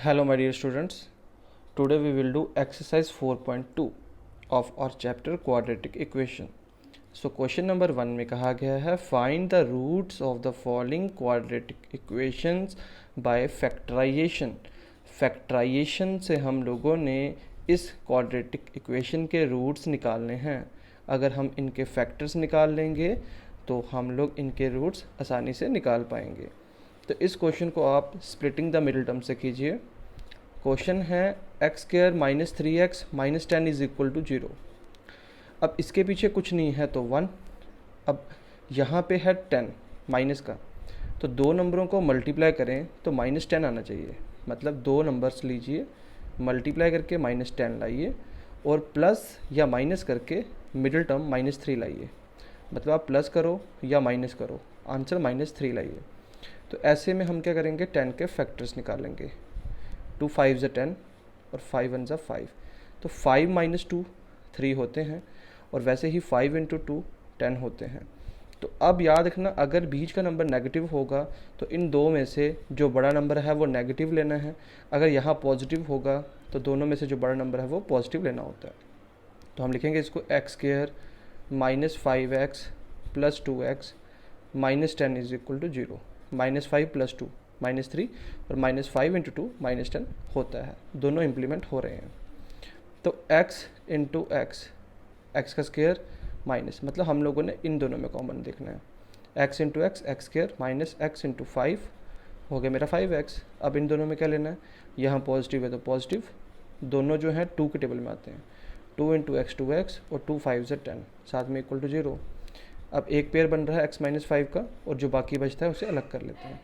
Hello my dear students, today we will do exercise 4.2 of our chapter quadratic equation. So question number 1 में कहा गया है find the roots of the following quadratic equations by factorization. Factorization से हम लोगों ने इस quadratic equation के roots निकालने हैं. अगर हम इनके factors निकाल लेंगे तो हम लोग इनके roots आसानी से निकाल पाएंगे. तो इस क्वेश्चन को आप स्प्लिटिंग द मिडिल टर्म से कीजिए. क्वेश्चन है X square minus 3x minus 10 is equal to 0. अब इसके पीछे कुछ नहीं है तो 1. अब यहाँ पे है 10 माइनस का, तो दो नंबरों को मल्टीप्लाई करें तो माइनस 10 आना चाहिए. मतलब दो नंबर्स लीजिए, मल्टीप्लाई करके माइनस 10 लाइए और प्लस या माइनस करके मिडिल टर्म माइनस 3 लाइए. मतलब आप प्लस करो या माइनस करो, आंसर माइनस 3 लाइए. तो ऐसे में हम क्या करेंगे, 10 के फैक्टर्स निकालेंगे. 2 5 ज़ा 10 और 5 1 ज़ा 5. तो 5 माइनस 2 3 होते हैं और वैसे ही 5 इंटू 2 10 होते हैं. तो अब याद रखना, अगर बीच का नंबर नेगेटिव होगा तो इन दो में से जो बड़ा नंबर है वो नेगेटिव लेना है. अगर यहाँ पॉजिटिव होगा तो दोनों में से जो बड़ा नंबर है वो पॉजिटिव लेना होता है. तो हम लिखेंगे इसको X square minus 5x plus 2x minus 10 is equal to 0. Minus 5 plus 2 minus 3 और माइनस 5 इंटू 2 माइनस 10 होता है. दोनों इम्प्लीमेंट हो रहे हैं. तो x इंटू एक्स, एक्स का स्क्वायर माइनस, मतलब हम लोगों ने इन दोनों में कॉमन देखना है. x into x x square minus x into 5 हो गया मेरा 5x. अब इन दोनों में क्या लेना है, यहाँ पॉजिटिव है तो पॉजिटिव, दोनों जो हैं 2 के टेबल में आते हैं. 2 इंटू एक्स 2x और 2 5 ज़ा 10 साथ में इक्वल टू 0. अब एक पेयर बन रहा है x माइनस 5 का और जो बाकी बचता है उसे अलग कर लेते हैं.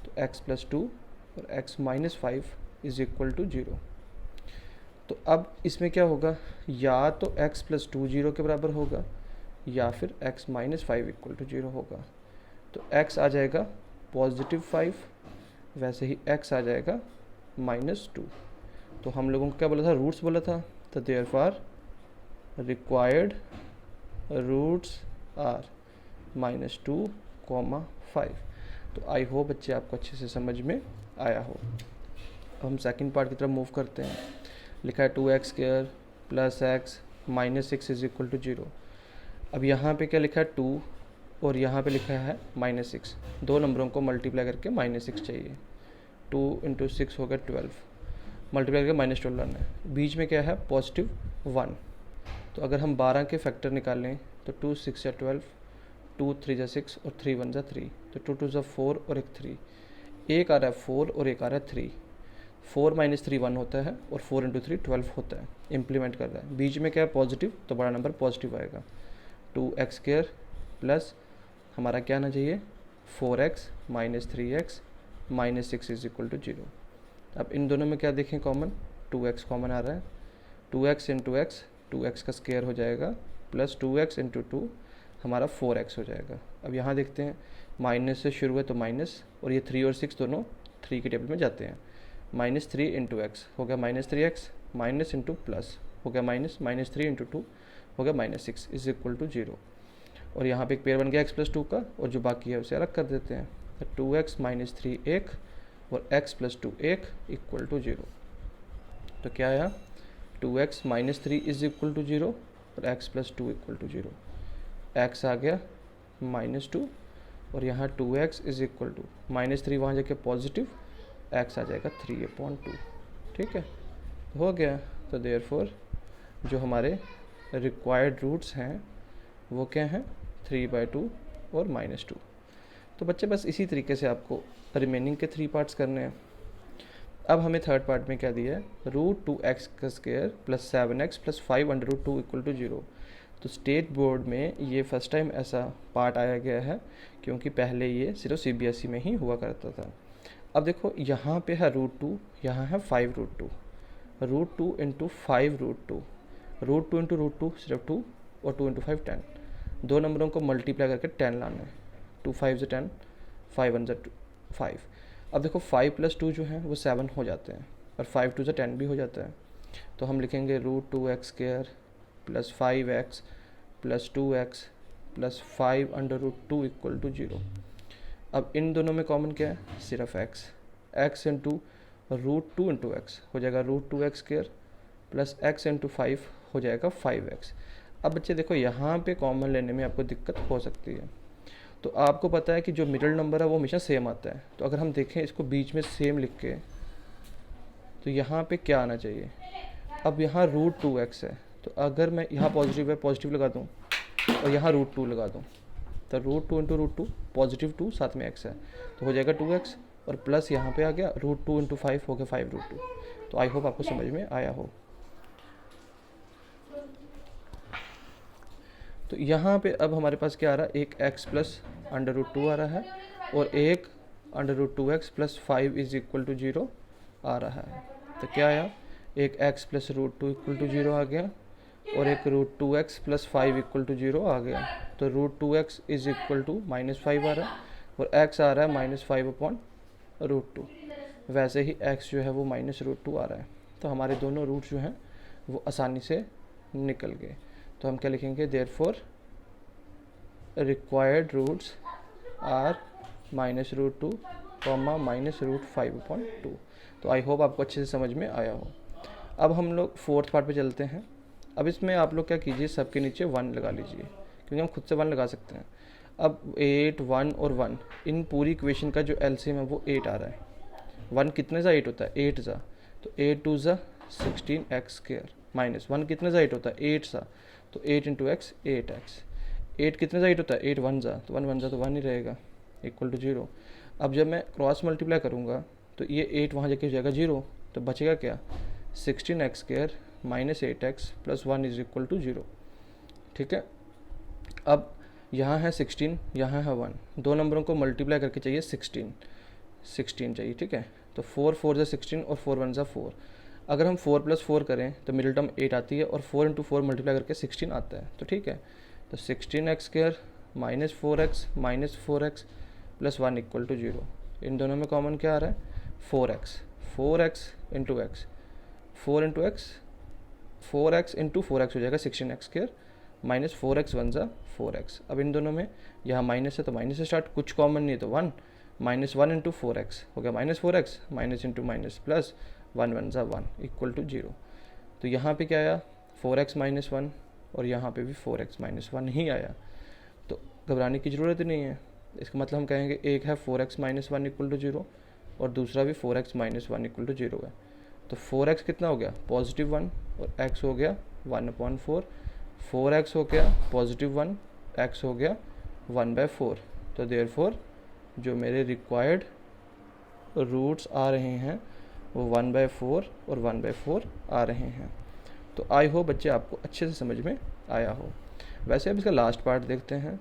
तो x प्लस 2 और x minus 5 is equal to 0. तो अब इसमें क्या होगा, या तो x प्लस 2 0 के बराबर होगा या फिर x माइनस 5 इक्वल टू 0 होगा. तो x आ जाएगा पॉजिटिव 5, वैसे ही x आ जाएगा माइनस 2. तो हम लोगों को क्या बोला था, रूट्स बोला था. तो therefore required roots are minus 2 comma 5. तो आई होप बच्चे आपको अच्छे से समझ में आया हो. अब हम सेकंड पार्ट की तरफ मूव करते हैं. लिखा है 2x square plus X minus 6 is equal to 0. अब यहाँ पे क्या लिखा है 2 और यहाँ पे लिखा है माइनस 6. दो नंबरों को मल्टीप्लाई करके माइनस 6 चाहिए. 2 इंटू 6 हो गया 12, मल्टीप्लाई करके माइनस 12 लाना है. बीच में क्या है पॉजिटिव 1. तो अगर हम 12 के फैक्टर निकालें तो 2 6 या 12, 2 3 ज़ा 6 और 3 1 ज़ा 3. तो 2 2 ज़ा 4 और एक 3. एक आ रहा है 4 और एक आ रहा है 3. 4 माइनस 3 1 होता है और 4 इंटू 3 12 होता है. इम्प्लीमेंट कर रहा है. बीच में क्या है पॉजिटिव, तो बड़ा नंबर पॉजिटिव आएगा. 2x स्क्वायर प्लस हमारा क्या आना चाहिए 4x minus 3x minus 6 is equal to 0. अब इन दोनों में क्या देखें कॉमन, 2x कॉमन आ रहा है. 2x इंटू एक्स 2x का स्क्वायर हो जाएगा प्लस 2x इंटू 2 हमारा 4x हो जाएगा. अब यहाँ देखते हैं माइनस से शुरू है तो माइनस, और ये 3 और 6 दोनों 3 के टेबल में जाते हैं. माइनस 3 इंटू एक्स हो गया minus 3x minus into plus हो गया माइनस, माइनस 3 इंटू 2 हो गया माइनस 6 इज इक्वल टू 0. और यहाँ पे एक पेयर बन गया x प्लस 2 का, और जो बाकी है उसे अलग कर देते हैं. तो 2x माइनस 3 1 और x प्लस 2 1 इक्वल टू 0. तो क्या आया 2x minus 3 is equal to 0 और x plus 2 equal to 0. x आ गया माइनस 2 और यहाँ 2x is equal to minus 3 वहाँ जाके पॉजिटिव, x आ जाएगा 3/2. ठीक है, हो गया. तो देयरफॉर जो हमारे रिक्वायर्ड रूट्स हैं वो क्या हैं 3/2 और -2. तो बच्चे बस इसी तरीके से आपको रिमेनिंग के 3 पार्ट्स करने हैं. अब हमें थर्ड पार्ट में क्या दिया है, √2x का square plus 7x plus 5/2 equal to 0. तो स्टेट बोर्ड में ये फर्स्ट टाइम ऐसा पार्ट आया गया है, क्योंकि पहले ये सिर्फ CBSE में ही हुआ करता था. अब देखो यहाँ पे है √2, यहाँ है 5√2. √2 इंटू 5√2, √2 इंटू √2 सिर्फ 2 और 2 इंटू 5 10. दो नंबरों को मल्टीप्लाई करके 10 लाना है. 2 5 ज़ा 10, 5 1 ज़ा 5. अब देखो 5 प्लस 2 जो है वो 7 हो जाते हैं और 5 2 ज़ा 10 भी हो जाता है. तो हम लिखेंगे √2x square plus 5x plus 2x plus 5/2 equal to 0. अब इन दोनों में कॉमन क्या है, सिर्फ x. x into √2 into x हो जाएगा √2x² प्लस x इंटू 5 हो जाएगा 5x। अब बच्चे देखो यहाँ पे कॉमन लेने में आपको दिक्कत हो सकती है। तो आपको पता है कि जो मिडिल नंबर है वो हमेशा सेम आता है, तो अगर हम देखें इसको बीच में सेम लिख के, तो यहाँ पे क्या आना चाहिए, अब यहाँ √2x है, तो अगर मैं यहाँ पॉजिटिव है पॉजिटिव लगा दूँ और यहाँ √2 लगा दूँ, तो √2 इंटू √2 पॉजिटिव 2 साथ में x है, तो हो जाएगा 2x और प्लस यहाँ पे आ गया √2 इंटू 5 हो गया 5√2। तो आई होप आपको समझ में आया हो। तो यहाँ पे अब हमारे पास क्या आ रहा है, एक x प्लस √2 आ रहा है और एक √2x plus 5 is equal to 0 आ रहा है। तो क्या आया, एक x प्लस √2 इक्वल टू 0 आ गया और एक √2x प्लस 5 इक्वल टू 0 आ गया। तो √2x इज इक्वल टू -5 आ रहा है और x आ रहा है -5/√2। वैसे ही x जो है वो -√2 आ रहा है। तो हमारे दोनों रूट जो हैं वो आसानी से निकल गए। तो हम क्या लिखेंगे, देयरफॉर रिक्वायर्ड रूट्स आर -√2, -√5/2। तो आई होप आपको अच्छे से समझ में आया हो। अब हम लोग फोर्थ पार्ट पे चलते हैं। अब इसमें आप लोग क्या कीजिए, सबके नीचे 1 लगा लीजिए, क्योंकि हम खुद से 1 लगा सकते हैं। अब 8, 1 और 1 इन पूरी इक्वेशन का जो एलसीएम है वो 8 आ रहा है। 1 कितने ज़ा 8 होता है, 8 ज़ा, तो 8 2 ज़ा 16x² माइनस 1 कितने ज़ा 8 होता है, 8 ज़ा, तो 8 इंटू एक्स 8x। 8 कितने ज़ा 8 होता है, 8 1 ज़ा, तो 1 1 ज़ा तो 1 ही रहेगा इक्वल टू 0। अब जब मैं क्रॉस मल्टीप्लाई करूँगा तो ये 8 वहाँ जाके हो जाएगा 0, तो बचेगा क्या, 16x² minus 8x plus 1 is equal to 0। ठीक है, अब यहाँ है 16, यहाँ है 1, दो नंबरों को मल्टीप्लाई करके चाहिए 16 चाहिए। ठीक है, तो 4 4 ज़ा 16 और 4 1 ज़ा 4। अगर हम 4 + 4 करें तो मिडिल टर्म 8 आती है और 4 इंटू 4 मल्टीप्लाई करके 16 आता है। तो ठीक है, तो 16x² minus 4x plus 1 equal to 0। इन दोनों में कॉमन क्या आ रहा है, 4x into x, 4x into 4x हो जाएगा 16x² माइनस 4x 1 ज़ा 4x। अब इन दोनों में यहाँ माइनस है तो माइनस से स्टार्ट, कुछ कॉमन नहीं है तो 1, -1 इंटू 4x हो गया -4x, minus into minus plus 1 1 ज़ा 1 इक्वल टू 0। तो यहाँ पे क्या आया, 4x - 1 और यहाँ पे भी 4x - 1 ही आया। तो घबराने की ज़रूरत नहीं है। इसका मतलब हम कहेंगे एक है 4x - 1 इक्वल टू 0 और दूसरा भी 4x - 1 इक्वल टू 0 है। तो 4x कितना हो गया, +1 और x हो गया 1/4, 4x हो गया +1, x हो गया 1/4। तो देयरफॉर जो मेरे रिक्वायर्ड रूट्स आ रहे हैं वो 1/4 और 1/4 आ रहे हैं। तो आई होप बच्चे आपको अच्छे से समझ में आया हो। वैसे अब इसका लास्ट पार्ट देखते हैं।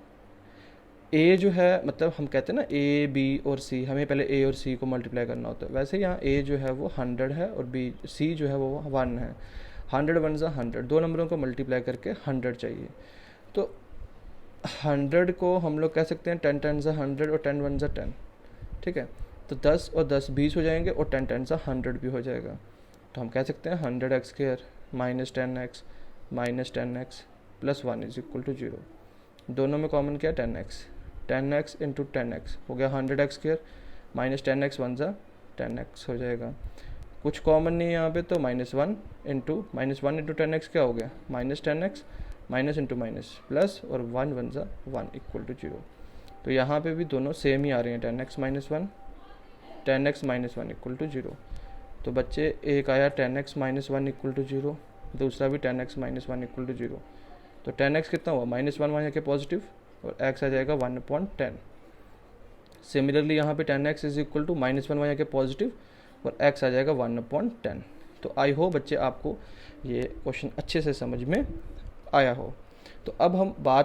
ए जो है, मतलब हम कहते हैं ना ए बी और सी, हमें पहले ए और सी को मल्टीप्लाई करना होता है। वैसे यहाँ ए जो है वो 100 है और बी सी जो है वो 1 है। 100 1 ज़ा 100, दो नंबरों को मल्टीप्लाई करके 100 चाहिए। तो 100 को हम लोग कह सकते हैं 10 10 ज़ा 100 और 10 1 ज़ा 10। ठीक है, तो 10 और 10 20 हो जाएंगे और 10 10 ज़ा 100 भी हो जाएगा। तो हम कह सकते हैं 100x² minus 10x minus 10x plus 1 is equal to 0। दोनों में कॉमन क्या है, 10x इंटू 10x हो गया 100x² माइनस 10x 1 ज़ा 10x हो जाएगा। कुछ कॉमन नहीं है यहाँ पे, तो -1 इंटू 10x क्या हो गया, -10x minus into minus plus और 1 1 ज़ा 1 इक्वल टू 0। तो यहाँ पे भी दोनों सेम ही आ रहे हैं, 10x - 1 10x - 1 इक्वल टू 0। तो बच्चे एक आया 10x - 1 इक्वल टू 0, दूसरा भी 10x - 1 इक्वल टू 0। तो 10x कितना हुआ, -1 वहाँ जाके पॉजिटिव और x आ जाएगा 1/10। सिमिलरली यहाँ पे 10x इज इक्वल टू -1 वहाँ जाके पॉजिटिव और x आ जाएगा 1/10। तो आई होप बच्चे आपको ये क्वेश्चन अच्छे से समझ में आया हो। तो अब हम बात